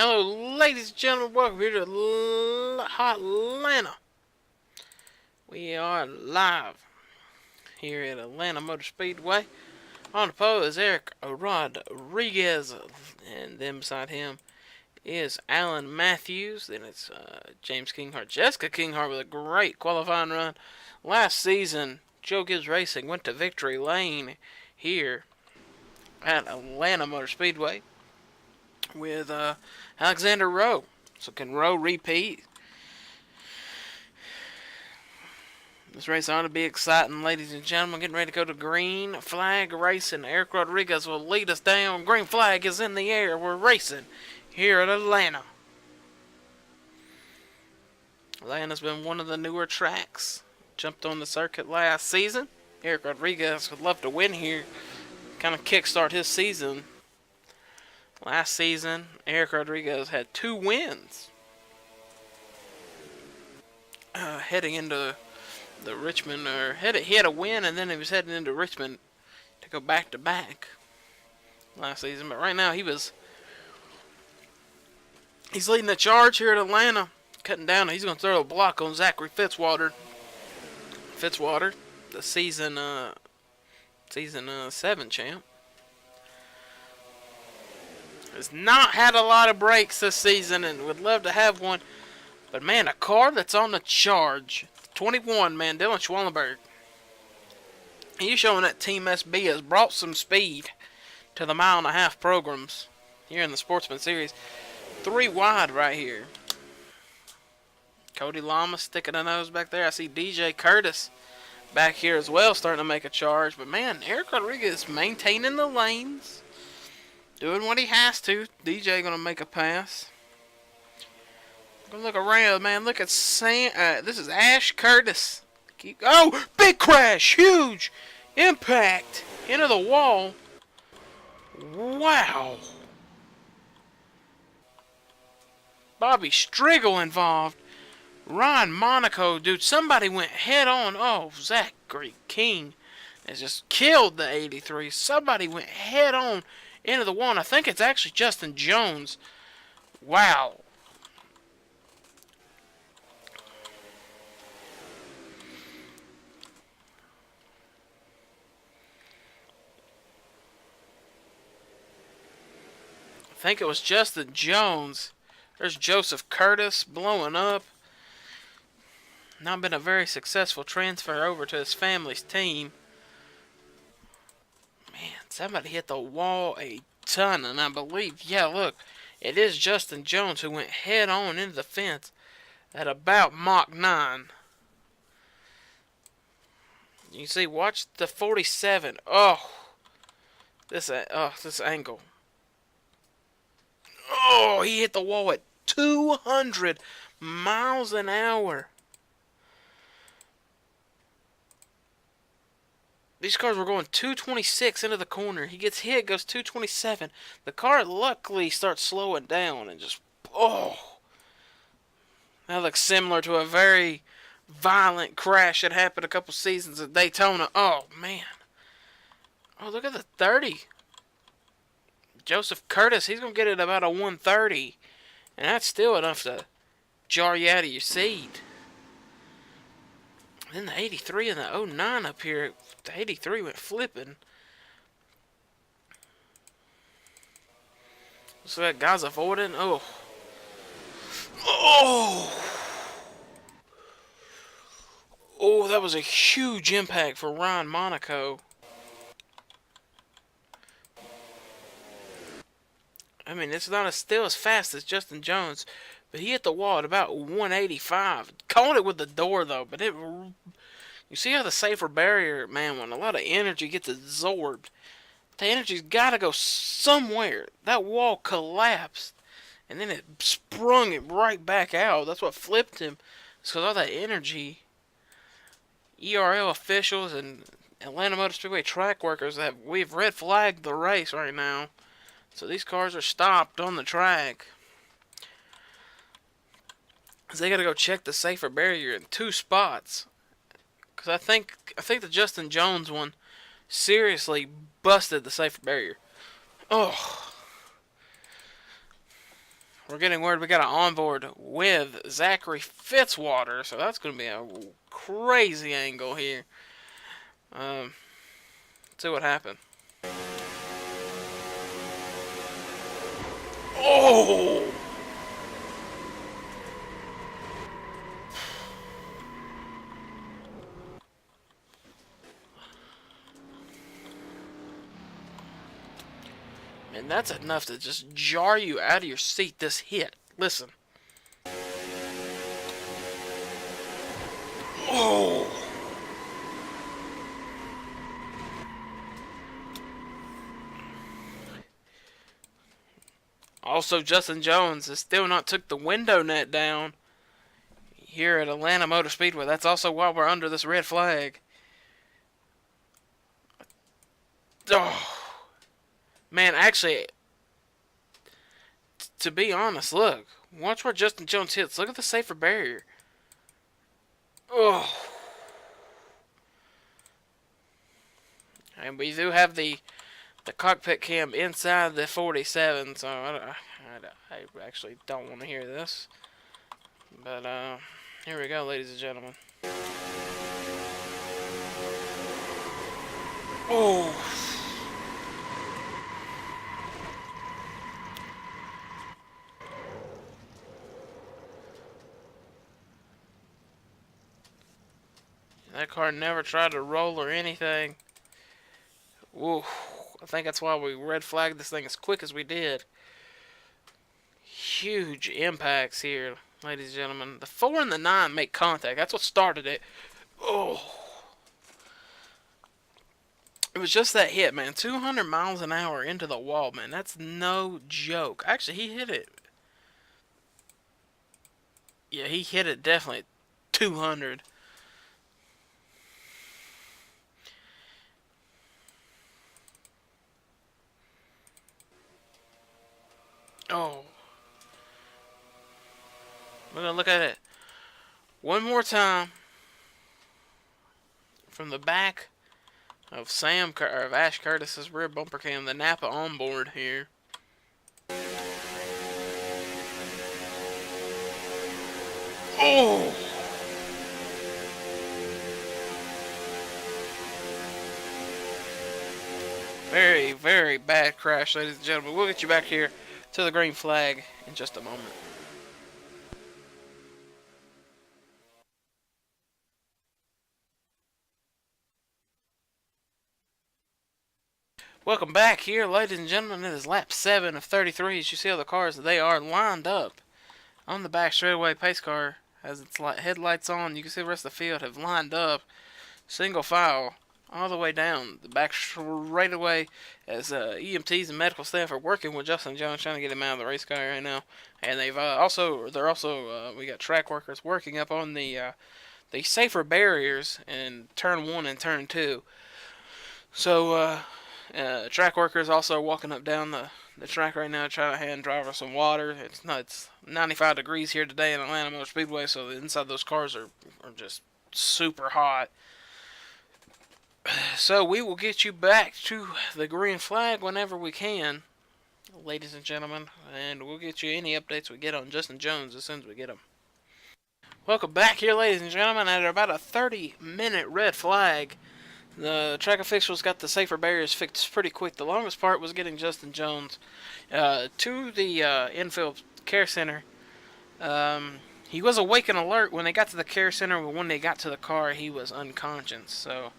Hello, ladies and gentlemen. Welcome here to Hot Atlanta. We are live here at Atlanta Motor Speedway. On the pole is Eric Rodriguez, and then beside him is Alan Matthews. Then it's James Kinghart, Jessica Kinghart with a great qualifying run. Last season, Joe Gibbs Racing went to victory lane here at Atlanta Motor Speedway with Alexander Rowe. So can Rowe repeat? This race ought to be exciting, ladies and gentlemen. Getting ready to go to green flag racing. Eric Rodriguez will lead us down. Green flag is in the air. We're racing here at Atlanta. Atlanta's been one of the newer tracks. Jumped on the circuit last season. Eric Rodriguez would love to win here. Kind of kickstart his season. Last season, Eric Rodriguez had 2 wins. Heading into the Richmond, he had a win, and then he was heading into Richmond to go back to back last season. But right now he's leading the charge here at Atlanta, cutting down. He's going to throw a block on Zachary Fitzwater. The season 7 champ. Has not had a lot of breaks this season and would love to have one. But man, a car that's on the charge. 21, man, Dylan Schwellenberg. He's showing that Team SB has brought some speed to the mile-and-a-half programs here in the Sportsman Series. 3 wide right here. Cody Lama sticking a nose back there. I see DJ Curtis back here as well, starting to make a charge. But man, Eric Rodriguez maintaining the lanes. Doing what he has to. DJ gonna make a pass. Gonna look around, man. Look at this is Ash Curtis. Big crash, huge impact into the wall. Wow. Bobby Striggle involved. Ron Monaco, dude. Somebody went head on. Oh, Zachary King has just killed the 83. Somebody went head on into the wall. I think it's actually Justin Jones. Wow. I think it was Justin Jones. There's Joseph Curtis blowing up. Not been a very successful transfer over to his family's team. Man, somebody hit the wall a ton, and I believe, yeah, look, it is Justin Jones who went head on into the fence at about Mach 9. You see, watch the 47. Oh, this angle. Oh, he hit the wall at 200 miles an hour. These cars were going 226 into the corner. He gets hit, goes 227. The car luckily starts slowing down and just, oh. That looks similar to a very violent crash that happened a couple seasons at Daytona. Oh, man. Oh, look at the 30. Joseph Curtis, he's going to get it about a 130. And that's still enough to jar you out of your seat. Then the 83 and the 09 up here. The 83 went flipping. So that guy's avoiding. Oh. Oh. Oh, that was a huge impact for Ron Monaco. I mean, it's not still as fast as Justin Jones, but he hit the wall at about 185. Caught it with the door, though, but you see how the safer barrier, man, when a lot of energy gets absorbed, the energy's got to go somewhere. That wall collapsed, and then it sprung it right back out. That's what flipped him. It's because all that energy. ERL officials and Atlanta Motor Speedway track workers we've red flagged the race right now. So these cars are stopped on the track. So they got to go check the safer barrier in 2 spots. Because I think the Justin Jones one seriously busted the safer barrier. Oh. we're getting word we got an onboard with Zachary Fitzwater, so that's going to be a crazy angle here. See what happened. Oh! Man, that's enough to just jar you out of your seat, this hit. Listen. Oh! Also, Justin Jones has still not took the window net down here at Atlanta Motor Speedway. That's also why we're under this red flag. Oh! Man, actually, to be honest, look. Watch where Justin Jones hits. Look at the safer barrier. Oh! And we do have the cockpit cam inside the 47, so I actually don't want to hear this. But here we go, ladies and gentlemen. Oh! That car never tried to roll or anything. Ooh, I think that's why we red flagged this thing as quick as we did. Huge impacts here, ladies and gentlemen. The 4 and the 9 make contact. That's what started it. Oh. It was just that hit, man. 200 miles an hour into the wall, man. That's no joke. Actually, he hit it. Yeah, he hit it definitely 200. Oh. We're going to look at it one more time from the back of Ash Curtis's rear bumper cam, the Napa onboard here. Oh! Very, very bad crash, ladies and gentlemen. We'll get you back here to the green flag in just a moment. Welcome back here, ladies and gentlemen. It is lap 7 of 33. As you see all the cars, they are lined up on the back straightaway. Pace car has its headlights on. You can see the rest of the field have lined up, single file, all the way down the back straightaway as EMTs and medical staff are working with Justin Jones, trying to get him out of the race car right now. And we got track workers working up on the safer barriers in turn 1 and turn 2. So, track workers also walking up down the track right now, trying to hand driver some water. It's 95 degrees here today in Atlanta Motor Speedway, so the inside of those cars are just super hot. So we will get you back to the green flag whenever we can, ladies and gentlemen, and we'll get you any updates we get on Justin Jones as soon as we get them. Welcome back here, ladies and gentlemen, at about a 30-minute red flag. The track officials got the safer barriers fixed pretty quick. The longest part was getting Justin Jones to the infield care center. He was awake and alert when they got to the care center, but when they got to the car, he was unconscious. So,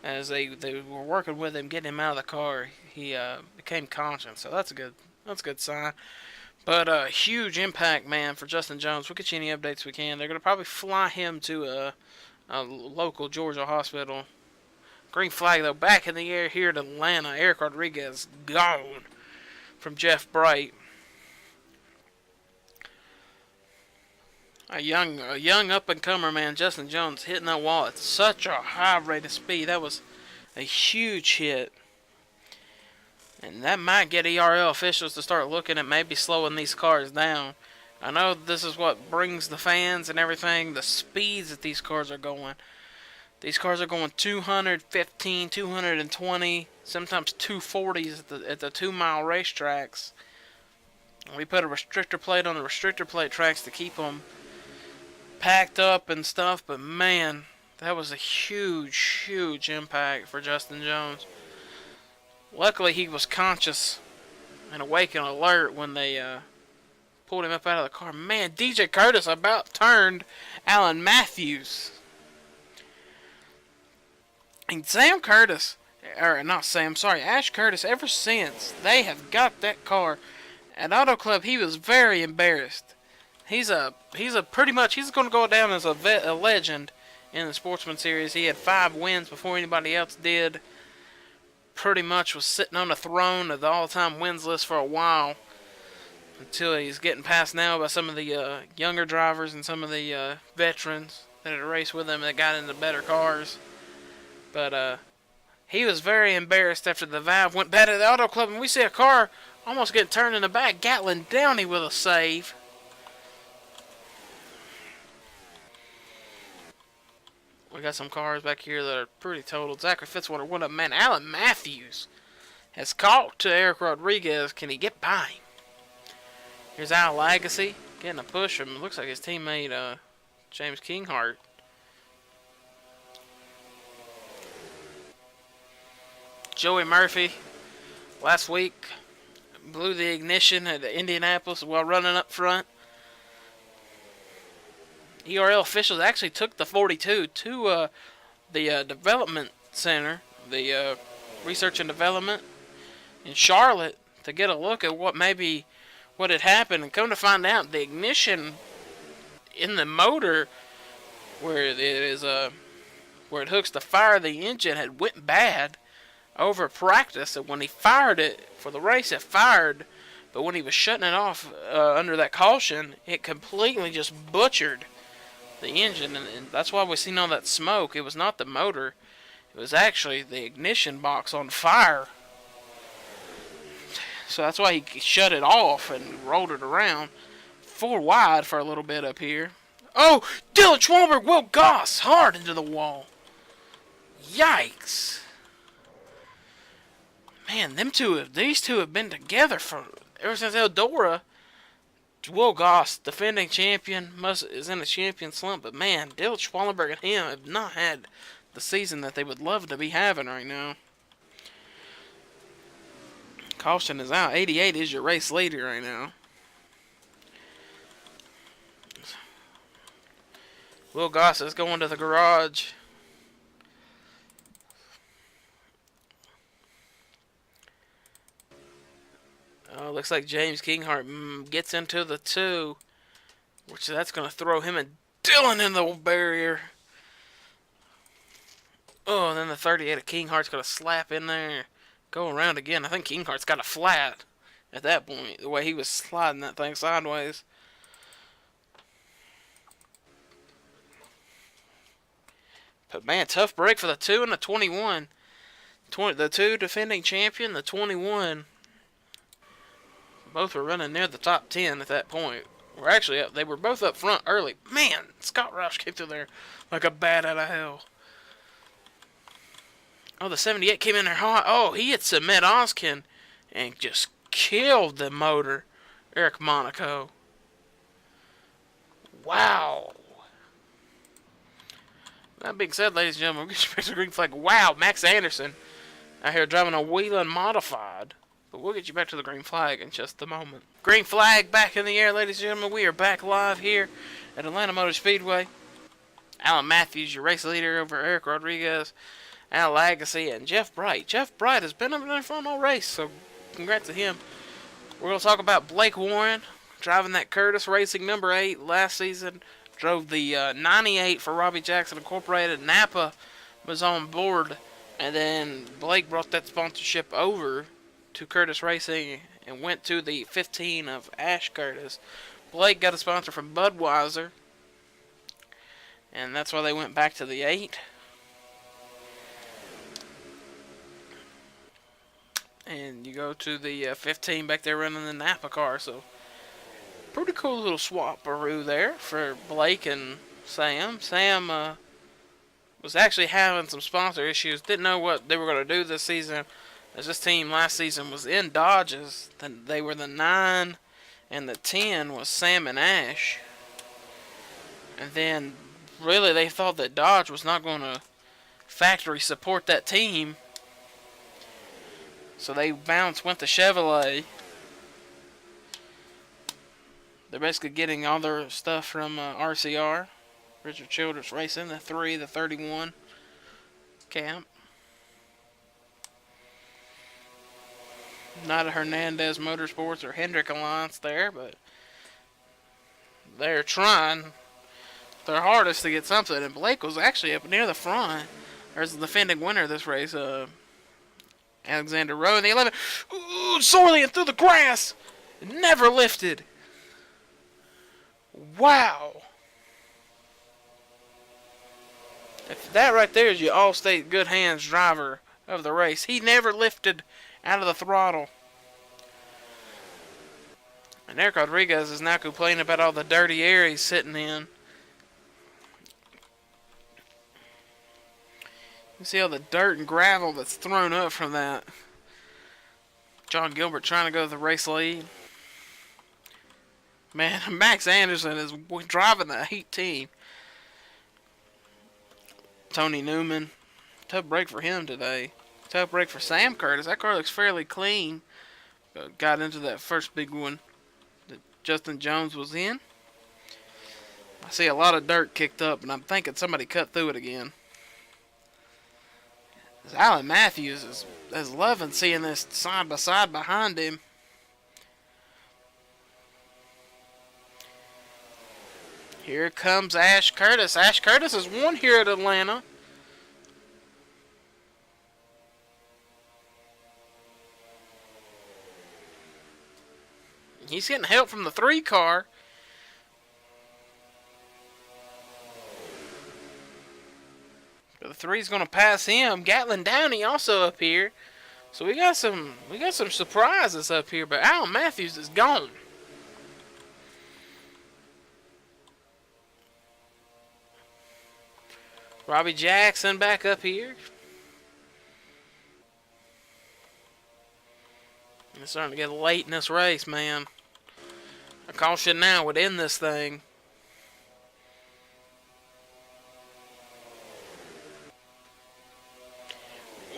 as they were working with him, getting him out of the car, he became conscious. So that's a good sign. But huge impact, man, for Justin Jones. We'll get you any updates we can. They're gonna probably fly him to a local Georgia hospital. Green flag, though, back in the air here at Atlanta. Eric Rodriguez gone from Jeff Bright. A young up-and-comer, man, Justin Jones, hitting that wall at such a high rate of speed. That was a huge hit. And that might get ERL officials to start looking at maybe slowing these cars down. I know this is what brings the fans and everything, the speeds that these cars are going. These cars are going 215, 220, sometimes 240s at the 2-mile racetracks. We put a restrictor plate on the restrictor plate tracks to keep them packed up and stuff, but man, that was a huge, huge impact for Justin Jones. Luckily, he was conscious and awake and alert when they pulled him up out of the car. Man, DJ Curtis about turned Alan Matthews. And Sam Curtis, or not Sam, sorry, Ash Curtis, ever since they have got that car at Auto Club, he was very embarrassed. He's pretty much, he's going to go down as a legend in the Sportsman series. He had 5 wins before anybody else did. Pretty much was sitting on the throne of the all-time wins list for a while, until he's getting passed now by some of the younger drivers and some of the veterans that had raced with him that got into better cars. But he was very embarrassed after the valve went bad at the Auto Club, and we see a car almost getting turned in the back. Gatlin Downey with a save. We got some cars back here that are pretty totaled. Zachary Fitzwater, one of them. Man, Alan Matthews has caught to Eric Rodriguez. Can he get by him? Here's Al Legacy getting a push from, looks like his teammate James Kinghart. Joey Murphy last week blew the ignition at Indianapolis while running up front. ERL officials actually took the 42 to the development center, the research and development in Charlotte, to get a look at what had happened, and come to find out the ignition in the motor where it hooks to fire the engine had went bad over practice, and when he fired it for the race, it fired, but when he was shutting it off under that caution, it completely just butchered the engine, and that's why we seen all that smoke. It was not the motor, it was actually the ignition box on fire. So that's why he shut it off and rolled it around 4 wide for a little bit up here. Oh, Dylan Schwalberg, Will Goss hard into the wall. Yikes. Man, these two have been together ever since Eldora. Will Goss, defending champion, is in a champion slump, but man, Dylan Schwalberg and him have not had the season that they would love to be having right now. Caution is out. 88 is your race leader right now. Will Goss is going to the garage. Oh, looks like James Kinghart gets into the 2, which that's going to throw him and Dylan in the barrier. Oh, and then the 38 of Kinghart's going to slap in there. Go around again. I think Kinghart's got a flat at that point, the way he was sliding that thing sideways. But man, tough break for the 2 and the 21. The 2 defending champion, the 21. Both were running near the top 10 at that point. They were both up front early. Man, Scott Roush came through there like a bat out of hell. Oh, the 78 came in there hot. Oh, he hit Submit Oskin and just killed the motor. Eric Monaco. Wow. That being said, ladies and gentlemen, we'll get you back to the green flag. Wow, Max Anderson out here driving a Wheeling Modified. But we'll get you back to the green flag in just a moment. Green flag back in the air, ladies and gentlemen. We are back live here at Atlanta Motor Speedway. Alan Matthews, your race leader over Eric Rodriguez, Al Legacy, and Jeff Bright. Jeff Bright has been up in the front all race, so congrats to him. We're going to talk about Blake Warren, driving that Curtis Racing number 8 last season. Drove the 98 for Robbie Jackson Incorporated. Napa was on board, and then Blake brought that sponsorship over to Curtis Racing and went to the 15 of Ash Curtis. Blake got a sponsor from Budweiser, and that's why they went back to the 8. And you go to the 15 back there running the Napa car, so pretty cool little swap-aroo there for Blake and Sam. Sam was actually having some sponsor issues, didn't know what they were going to do this season, as this team last season was in Dodges. Then they were the 9 and the 10 was Sam and Ash. And then, really, they thought that Dodge was not going to factory support that team, so they went to Chevrolet. They're basically getting all their stuff from RCR, Richard Childress Racing, the 3, the 31 camp. Not a Hernandez Motorsports or Hendrick Alliance there, but they're trying their hardest to get something. And Blake was actually up near the front. There's the defending winner of this race, Alexander Rowe in the 11. Ooh, sorely and through the grass. Never lifted. Wow. If that right there is your Allstate Good Hands driver of the race. He never lifted out of the throttle. And Eric Rodriguez is now complaining about all the dirty air he's sitting in. You see all the dirt and gravel that's thrown up from that. John Gilbert trying to go to the race lead. Man, Max Anderson is driving the Heat team. Tony Newman. Tough break for him today. Tough break for Sam Curtis. That car looks fairly clean. Got into that first big one that Justin Jones was in. I see a lot of dirt kicked up, and I'm thinking somebody cut through it again. Alan Matthews is loving seeing this side by side behind him. Here comes Ash Curtis. Ash Curtis has won here at Atlanta. He's getting help from the 3 car. The 3's going to pass him. Gatlin Downey also up here. So we got some surprises up here, but Alan Matthews is gone. Robbie Jackson back up here. It's starting to get late in this race, man. A caution now would end this thing.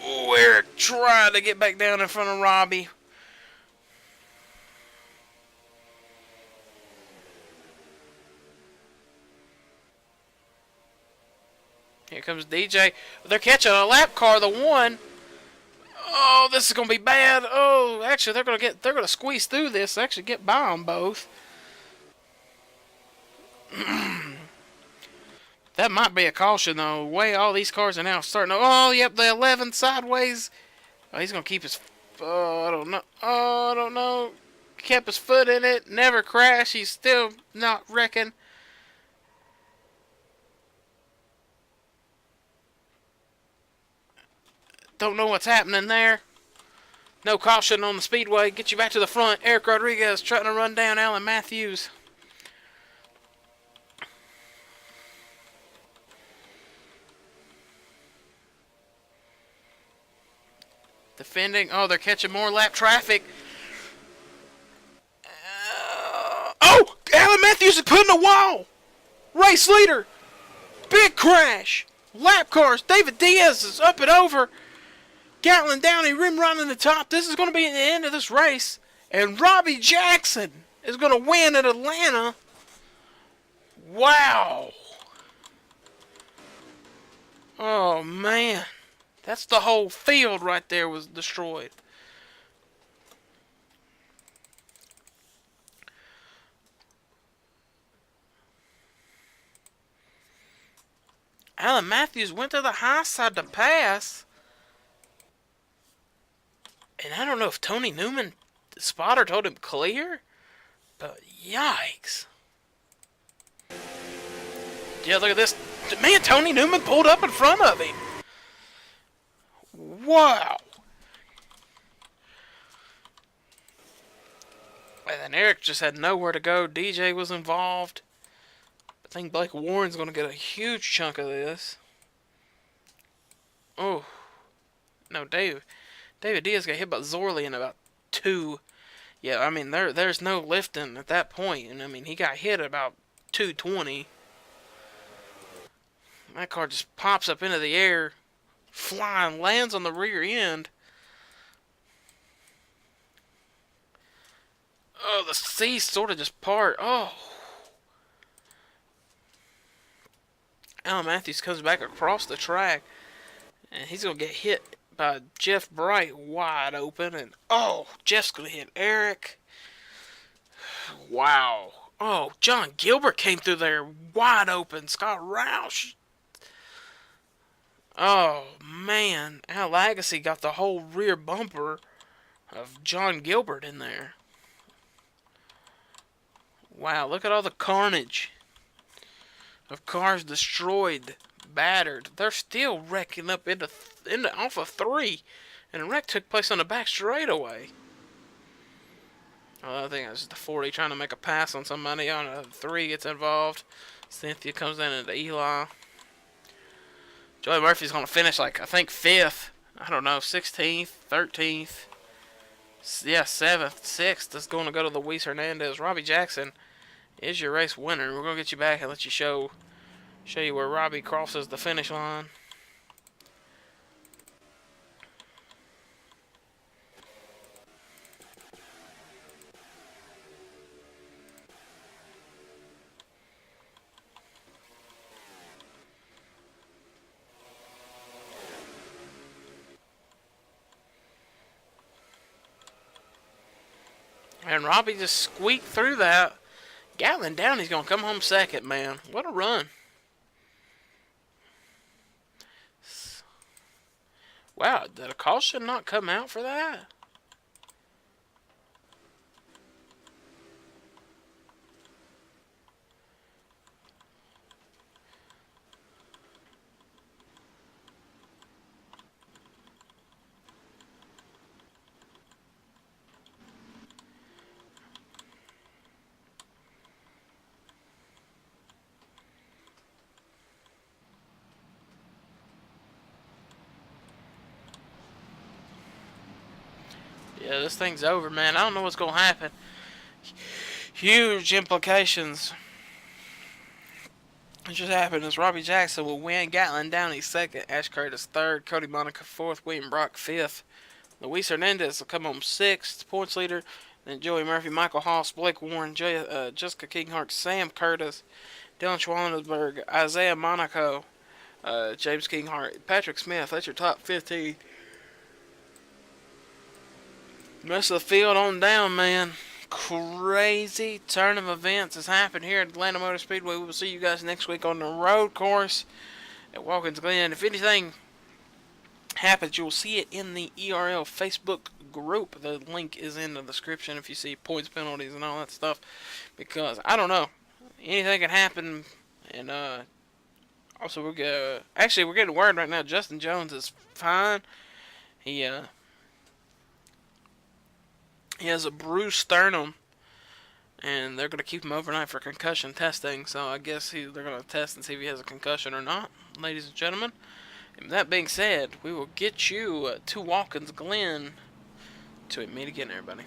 Ooh, Eric tried to get back down in front of Robbie. Here comes DJ. They're catching a lap car, the 1. Oh, this is gonna be bad. Oh, actually, they're gonna squeeze through this. Actually, get by them both. That might be a caution, though. The way all these cars are now starting to... Oh, yep, the 11 sideways. Oh, he's going to keep his... Oh, I don't know. Oh, I don't know. Kept his foot in it. Never crashed. He's still not wrecking. Don't know what's happening there. No caution on the speedway. Get you back to the front. Eric Rodriguez trying to run down Alan Matthews. Defending. Oh, they're catching more lap traffic. Oh! Alan Matthews is putting a wall! Race leader! Big crash! Lap cars. David Diaz is up and over. Gatlin Downey rim running the top. This is going to be the end of this race. And Robbie Jackson is going to win at Atlanta. Wow. Oh, man. That's the whole field right there was destroyed. Alan Matthews went to the high side to pass. And I don't know if Tony Newman, the spotter, told him clear. But yikes. Yeah, look at this. Man, Tony Newman pulled up in front of him. Wow. And then Eric just had nowhere to go. DJ was involved. I think Blake Warren's going to get a huge chunk of this. Oh. No, David Diaz got hit by Zorley in about 2. Yeah, I mean there's no lifting at that point, and I mean he got hit at about 220. That car just pops up into the air, flying, lands on the rear end. Oh, the seas sort of just part. Oh, Alan Matthews comes back across the track, and he's gonna get hit by Jeff Bright wide open, and oh, Jeff's gonna hit Eric. Wow. Oh, John Gilbert came through there wide open. Scott Roush. Oh man, Al Agassi got the whole rear bumper of John Gilbert in there. Wow, look at all the carnage of cars destroyed, battered. They're still wrecking up into off of 3, and the wreck took place on the back straightaway. Oh, I think it's the 40 trying to make a pass on somebody. On a 3 gets involved. Cynthia comes in into Eli. Joey Murphy's going to finish, like, I think 5th. I don't know, 16th, 13th. Yeah, 7th, 6th is going to go to Luis Hernandez. Robbie Jackson is your race winner. We're going to get you back and let you show you where Robbie crosses the finish line. And Robbie just squeaked through that. Gatlin Downey's going to come home second, man. What a run. Wow, did a caution not come out for that? Yeah, this thing's over, man. I don't know what's going to happen. Huge implications. What just happened is Robbie Jackson will win, Gatlin Downey second, Ash Curtis third, Cody Monica fourth, William Brock fifth. Luis Hernandez will come home sixth, points leader. Then Joey Murphy, Michael Haas, Blake Warren, Jessica Kinghart, Sam Curtis, Dylan Schwannensberg, Isaiah Monaco, James Kinghart, Patrick Smith. That's your top 15. The rest of the field on down, man. Crazy turn of events has happened here at Atlanta Motor Speedway. We will see you guys next week on the road course at Watkins Glen. If anything happens, you'll see it in the ERL Facebook group. The link is in the description if you see points, penalties, and all that stuff. Because, I don't know, anything can happen. And also, we're getting word right now Justin Jones is fine. He has a bruised sternum, and they're going to keep him overnight for concussion testing. So I guess they're going to test and see if he has a concussion or not, ladies and gentlemen. And that being said, we will get you to Watkins Glen to meet again, everybody.